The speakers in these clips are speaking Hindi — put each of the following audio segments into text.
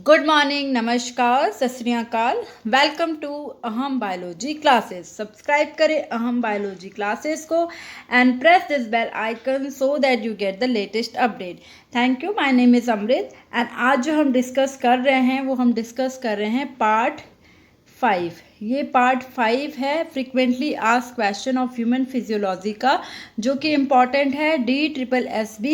गुड मॉर्निंग, नमस्कार, Sat Shri Akal. Welcome to Aham biology classes. Subscribe करें अहम बायोलॉजी क्लासेस को and press this bell icon so that you get the latest update. Thank you. My name is Amrit and आज जो हम डिस्कस कर रहे हैं वो हम डिस्कस कर रहे हैं पार्ट 5। ये पार्ट 5 है frequently asked question of human physiology का, जो कि इम्पॉर्टेंट है DSSB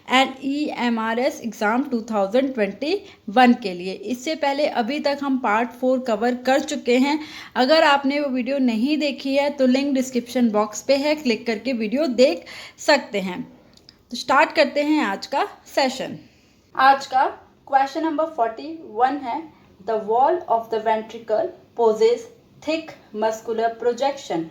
एंड EMRS एग्ज़ाम 2021 के लिए। इससे पहले अभी तक हम पार्ट 4 कवर कर चुके हैं। अगर आपने वो वीडियो नहीं देखी है तो लिंक डिस्क्रिप्शन बॉक्स पे है, क्लिक करके वीडियो देख सकते हैं। तो स्टार्ट करते हैं आज का सेशन। आज का क्वेश्चन नंबर 41 है, the wall of the ventricle possess thick muscular projection,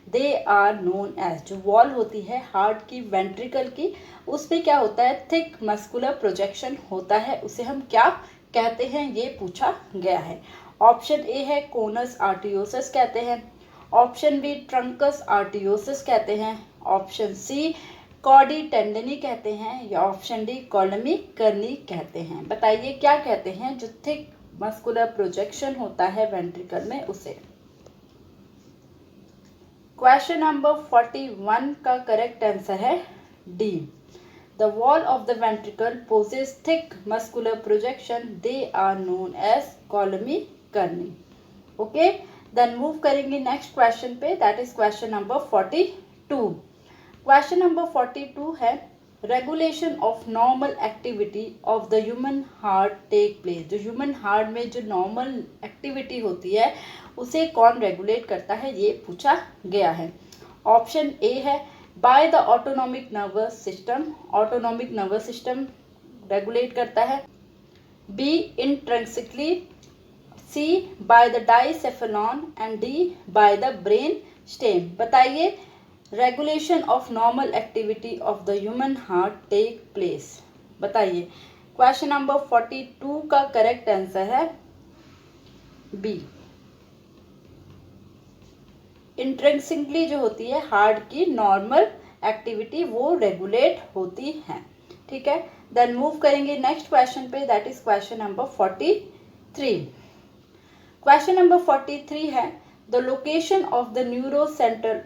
they are known as. जो वॉल होती है हार्ट की वेंट्रिकल की, उसमें क्या होता है, थिक मस्कुलर प्रोजेक्शन होता है, उसे हम क्या कहते हैं, ये पूछा गया है। ऑप्शन ए है कोनस आर्टियोसिस कहते हैं, ऑप्शन बी ट्रंकस आर्टियोसिस कहते हैं, ऑप्शन सी कॉडी टेंडनी कहते हैं, या ऑप्शन डी कॉलमी करनी कहते हैं। बताइए क्या कहते हैं जो थिक मस्कुलर प्रोजेक्शन होता है वेंट्रिकल में, उसे। क्वेश्चन नंबर 41 का करेक्ट आंसर है D. The wall of the ventricle possess thick muscular projection, they are known as columnae carneae. Okay, then move करेंगे नेक्स्ट क्वेश्चन पे, that is question number 42। Question number 42 है, regulation of normal activity of the human heart take place. जो ह्यूमन हार्ट में जो नॉर्मल एक्टिविटी होती है उसे कौन रेगुलेट करता है, ये पूछा गया है। ऑप्शन ए है by the autonomic nervous system, autonomic nervous system regulate करता है। B intrinsically, C by the diencephalon and D by the brain stem. बताइए regulation of normal activity of the human heart take place. बताइए क्वेश्चन नंबर 42 का करेक्ट आंसर है बी। इंट्रिंसिकली जो होती है हार्ट की नॉर्मल एक्टिविटी वो रेगुलेट होती है। ठीक है, देन मूव करेंगे नेक्स्ट क्वेश्चन पे, that is question number 43। Question number 43 है, the location of the neuro center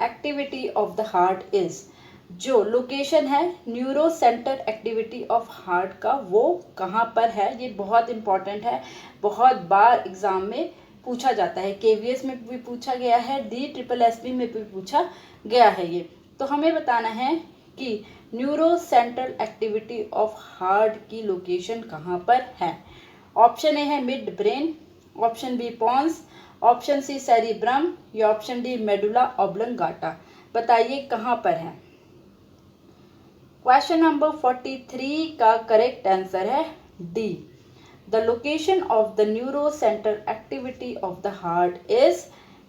activity of the heart is. जो लोकेशन है neuro center activity of heart का, वो कहाँ पर है, ये बहुत इंपॉर्टेंट है, बहुत बार एग्जाम में पूछा जाता है। KVS में भी पूछा गया है, DSSB में भी पूछा गया है ये। तो हमें बताना है कि neuro central activity of heart की लोकेशन कहाँ पर है। ऑप्शन ए है mid brain, option B pons, option C cerebrum, या ऑप्शन डी मेडुला ऑब्लंगाटा। बताइए कहाँ पर है। क्वेश्चन नंबर 43 का करेक्ट आंसर है D. The location of the neuro center activity of the heart is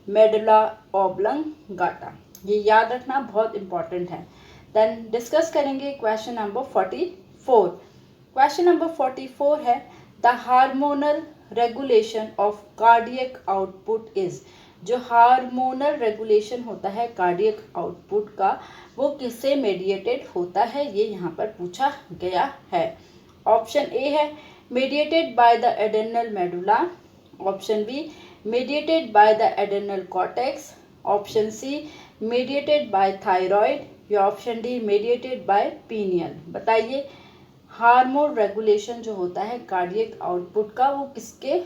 medulla oblongata. ये याद रखना बहुत इंपॉर्टेंट है। देन डिस्कस करेंगे क्वेश्चन नंबर 44। क्वेश्चन नंबर 44 है, the hormonal regulation of cardiac output is. जो हार्मोनल रेगुलेशन होता है कार्डियक आउटपुट का, वो किससे मेडिएटेड होता है, ये यहाँ पर पूछा गया है। ऑप्शन ए है mediated by the adrenal medulla, option B mediated by the adrenal cortex, option C mediated by thyroid, या option D mediated by pineal. बताइए हार्मोन रेगुलेशन जो होता है कार्डियक आउटपुट का, वो किसके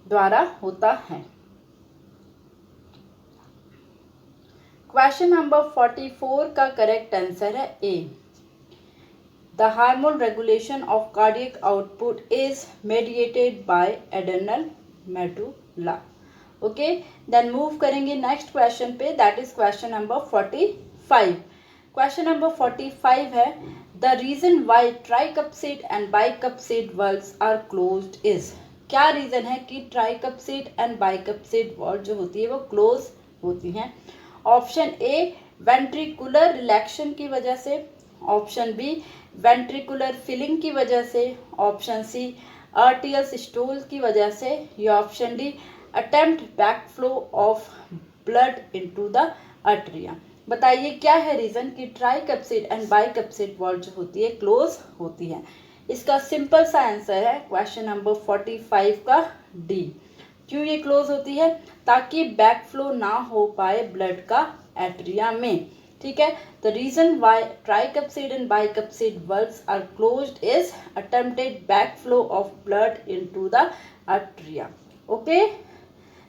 द्वारा होता है। क्वेश्चन नंबर 44 का करेक्ट आंसर है A. The hormone regulation of cardiac output is mediated by adrenal medulla. Okay, then move करेंगे नेक्स्ट क्वेश्चन पे, that is question number 45। Question number 45 है, the reason why tricuspid and bicuspid valves are closed is. क्या रीजन है कि ट्राइकप्सिड एंड बाइकप्सिड वॉल्व जो होती है वो क्लोज होती हैं। ऑप्शन ए वेंट्रिकुलर रिलैक्शन की वजह से, ऑप्शन बी वेंट्रिकुलर फिलिंग की वजह से, ऑप्शन सी आर्टियल सिस्टोल की वजह से, या option D attempt backflow of blood into the atria. बताइए क्या है रीजन कि ट्राइकप्सिड एंड बाइकप्सिड वॉल्व जो होती है क्लोज होती है। इसका सिंपल सा आंसर है क्वेश्चन नंबर 45 का डी। क्यों ये क्लोज होती है? ताकि बैक फ्लो ना हो पाए ब्लड का एट्रिया में। ठीक है, the reason why tricuspid and bicuspid valves are closed is attempted back flow of blood into the atria. Okay,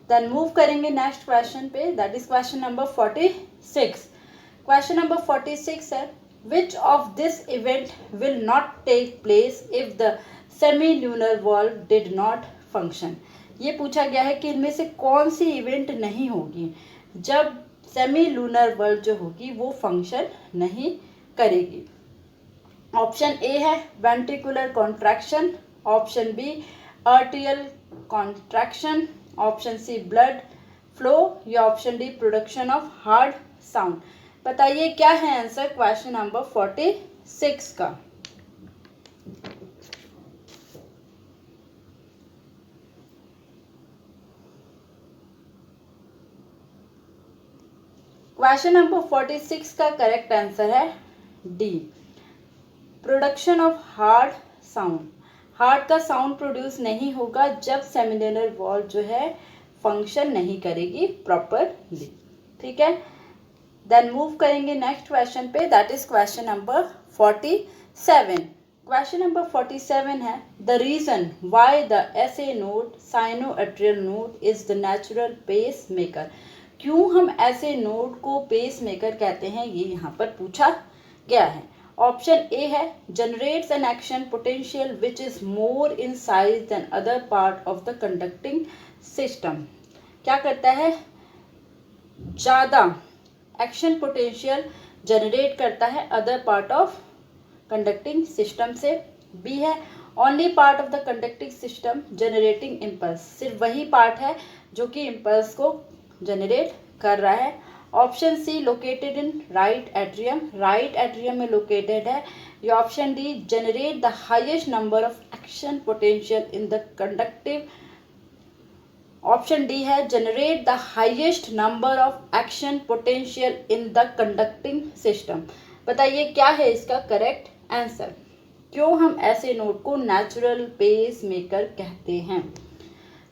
then move करेंगे नेक्स्ट क्वेश्चन पे, that is question number 46। Question number 46 है, which of this event will not take place if the semi-lunar valve did not function। ये पूछा गया है कि इनमें से कौन सी इवेंट नहीं होगी जब सेमी लूनर वर्ल्व जो होगी वो फंक्शन नहीं करेगी। ऑप्शन ए है ventricular contraction, option B atrial contraction, option C blood flow या option D production of heart sound. बताइए क्या है आंसर क्वेश्चन नंबर 46 का। क्वेश्चन नंबर 46 का करेक्ट आंसर है D, production of heart sound. Heart का साउंड प्रोड्यूस नहीं होगा जब सेमिलुनर वॉल्व जो है फंक्शन नहीं करेगी प्रॉपरली। ठीक है, देन मूव करेंगे नेक्स्ट क्वेश्चन पे, that is question number 47। Question number 47 है, the reason why the SA node sinoatrial node is the natural pacemaker. क्यों हम ऐसे नोड को पेस मेकर कहते हैं, ये यहाँ पर पूछा गया है। ऑप्शन ए है generates an action potential which is more in size than other part of the conducting system. क्या करता है? ज़्यादा एक्शन पोटेंशियल जनरेट करता है other part of conducting system से। बी है only part of the conducting system generating impulse, सिर्फ वही पार्ट है जो कि इम्पल्स को जनरेट कर रहा है। Option C located in right atrium, right atrium में लोकेटेड है। या option D generate the highest number of action potential in the conductive. Option D है generate the highest number of action potential in the conducting system. बताइए क्या है इसका करेक्ट आंसर। क्यों हम ऐसे नोड को नेचुरल पेस मेकर कहते हैं?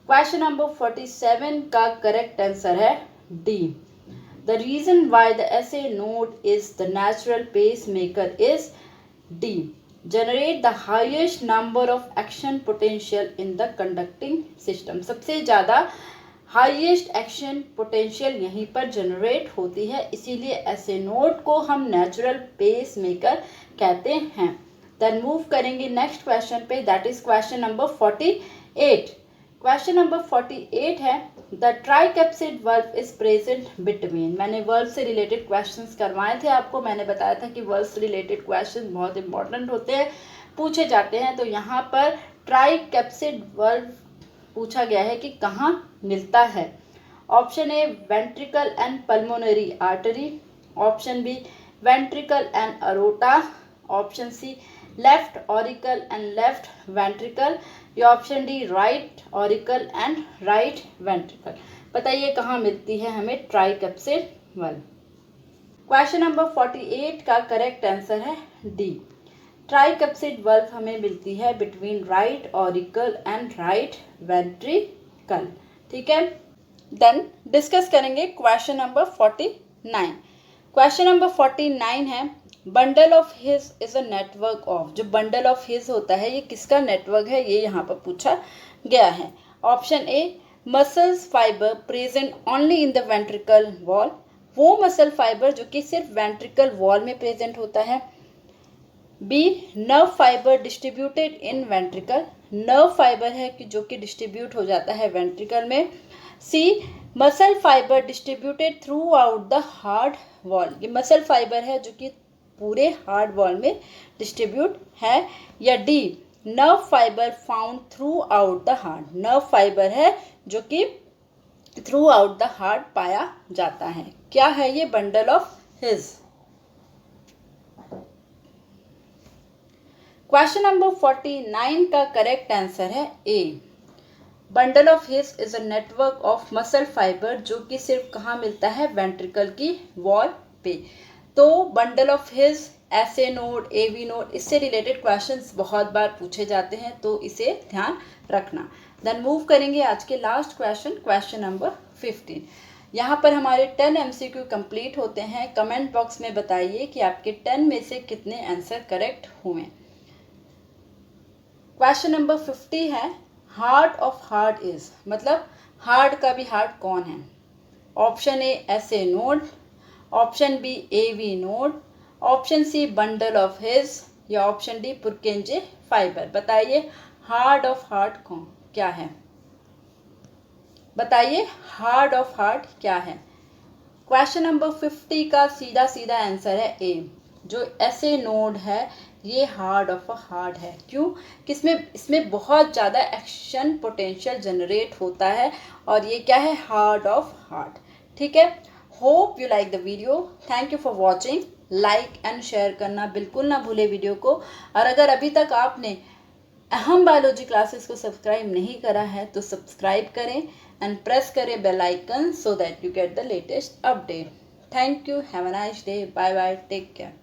क्वेश्चन नंबर 47 का करेक्ट आंसर है D, the reason why the SA node is the natural pacemaker is D, generate the highest number of action potential in the conducting system। सबसे ज़्यादा हाईएस्ट एक्शन पोटेंशियल यहीं पर जनरेट होती है, इसीलिए ऐसे नोड को हम नेचुरल पेस मेकर कहते हैं। देन मूव करेंगे नेक्स्ट क्वेश्चन पे, that is question number 48। Question number 48 है, the tricuspid valve is present between. मैंने वर्ल्व से रिलेटेड क्वेश्चंस करवाए थे आपको, मैंने बताया था कि वर्ल्व से रिलेटेड क्वेश्चन बहुत इंपॉर्टेंट होते हैं, पूछे जाते हैं। तो यहाँ पर ट्राइकैप्सिड वर्ल्व पूछा गया है कि कहाँ मिलता है। Option A ventricle and pulmonary artery, option B ventricle and aorta, option C left auricle and left ventricle, या option D right auricle and right ventricle. बताइए कहाँ मिलती है हमें ट्राइकैप्सिड वर्ल्व। क्वेश्चन नंबर 48 का करेक्ट आंसर है डी, ट्राइकैप्सिड वर्ल्व हमें मिलती है between right auricle and right ventricle. ठीक है, देन डिस्कस करेंगे क्वेश्चन नंबर 49। क्वेश्चन नंबर 49 है, bundle of His is a network of. जो बंडल ऑफ हिज होता है ये किसका नेटवर्क है, ये यहाँ पर पूछा गया है। Option A muscles fibre present only in the ventricle wall, वो मसल फाइबर जो कि सिर्फ वेंट्रिकल वॉल में प्रेजेंट होता है। B nerve fibre distributed in ventricle, nerve fibre है कि जो कि डिस्ट्रीब्यूट हो जाता है वेंट्रिकल में। C muscle fibre distributed throughout the heart wall, ये मसल फाइबर है जो कि पूरे हार्ड वॉल में डिस्ट्रीब्यूट है। या D nerve fibre found through out the heart, nerve fibre है जो कि थ्रू आउट द हार्ट पाया जाता है। क्या है ये bundle of His. Question number 49 का करेक्ट आंसर है A, bundle of His is a network of muscle fibre जो कि सिर्फ कहाँ मिलता है वेंट्रिकल की वॉल पे। तो बंडल ऑफ हिज ऐसे नोड, एवी नोड, इससे रिलेटेड क्वेश्चंस बहुत बार पूछे जाते हैं, तो इसे ध्यान रखना। देन मूव करेंगे आज के लास्ट क्वेश्चन नंबर 15। यहाँ पर हमारे 10 MCQ कंप्लीट होते हैं। कमेंट बॉक्स में बताइए कि आपके 10 में से कितने आंसर करेक्ट हुए। क्वेश्चन नंबर 50 है, हार्ट ऑफ हार्ट इज, मतलब हार्ट का भी हार्ट कौन है? Option A SA node, option B AV node, option C bundle of His, या ऑप्शन डी पुरकेंजे फाइबर। बताइए हार्ट ऑफ हार्ट कौन क्या है? बताइए हार्ट ऑफ हार्ट क्या है? क्वेश्चन नंबर 50 का सीधा सीधा आंसर है ए। जो ऐसे नोड है ये हार्ट ऑफ अ हार्ट है। क्यों? किसमें? इसमें बहुत ज़्यादा एक्शन पोटेंशियल जनरेट होता है और ये क्या है? Heart of heart. ठीक है, hope you like the video. Thank you for watching. Like and share करना बिल्कुल ना भूले वीडियो को। और अगर अभी तक आपने अहम बायोलॉजी क्लासेस को सब्सक्राइब नहीं करा है तो सब्सक्राइब करें एंड प्रेस करें bell icon so that you get the latest update. Thank you, have a nice day, bye bye, take care.